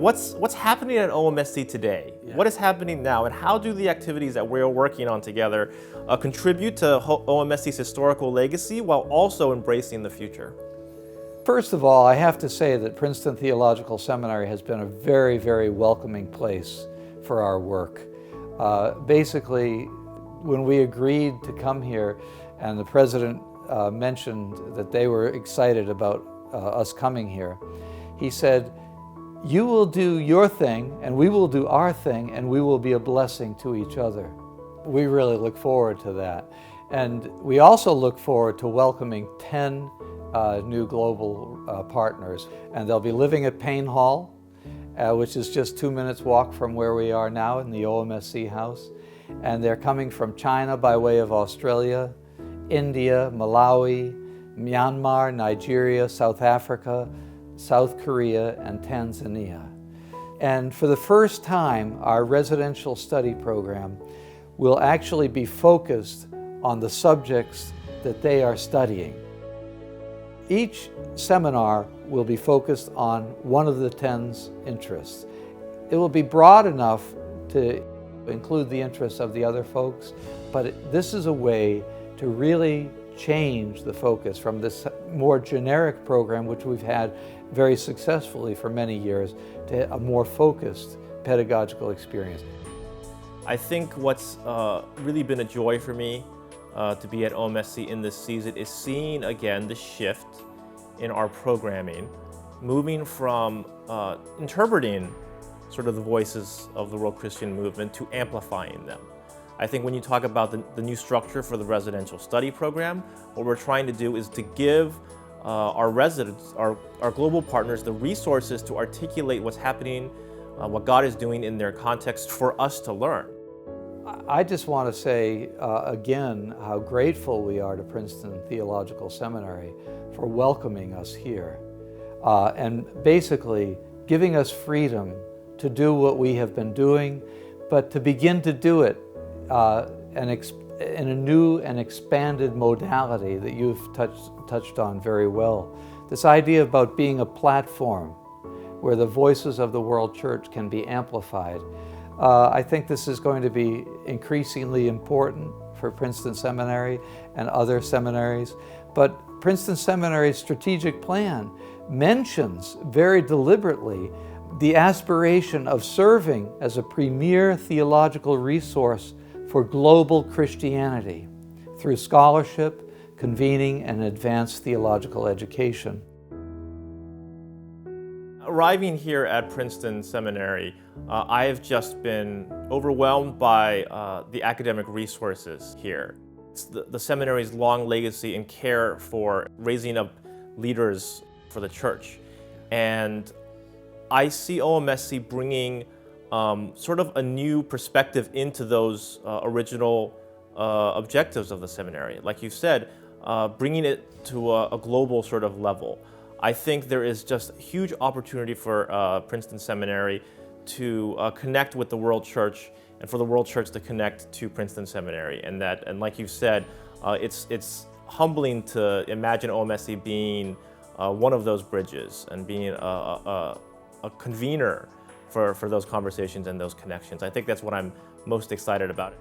What's happening at OMSC today? Yeah. What is happening now, and how do the activities that we're working on together contribute to OMSC's historical legacy while also embracing the future? First of all, I have to say that Princeton Theological Seminary has been a very, very welcoming place for our work. Basically, when we agreed to come here and the president mentioned that they were excited about us coming here, he said, "You will do your thing and we will do our thing and we will be a blessing to each other." We really look forward to that. And we also look forward to welcoming 10 new global partners. And they'll be living at Payne Hall, which is just 2 minutes walk from where we are now in the OMSC house. And they're coming from China by way of Australia, India, Malawi, Myanmar, Nigeria, South Africa, South Korea, and Tanzania. And for the first time, our residential study program will actually be focused on the subjects that they are studying. Each seminar will be focused on one of the 10's interests. It will be broad enough to include the interests of the other folks, but this is a way to really change the focus from this more generic program, which we've had very successfully for many years, to a more focused pedagogical experience. I think what's really been a joy for me to be at OMSC in this season is seeing again the shift in our programming, moving from interpreting sort of the voices of the world Christian movement to amplifying them. I think when you talk about the new structure for the residential study program, what we're trying to do is to give our residents, our global partners, the resources to articulate what's happening, what God is doing in their context for us to learn. I just want to say again how grateful we are to Princeton Theological Seminary for welcoming us here and basically giving us freedom to do what we have been doing, but to begin to do it in a new and expanded modality that you've touched on very well. This idea about being a platform where the voices of the world church can be amplified. I think this is going to be increasingly important for Princeton Seminary and other seminaries, but Princeton Seminary's strategic plan mentions very deliberately the aspiration of serving as a premier theological resource for global Christianity through scholarship, convening, and advanced theological education. Arriving here at Princeton Seminary, I have just been overwhelmed by the academic resources here. It's the seminary's long legacy and care for raising up leaders for the church. And I see OMSC bringing sort of a new perspective into those original objectives of the seminary. Like you said, bringing it to a global sort of level. I think there is just huge opportunity for Princeton Seminary to connect with the world church and for the world church to connect to Princeton Seminary. And like you said, it's humbling to imagine OMSC being one of those bridges and being a convener for those conversations and those connections. I think that's what I'm most excited about.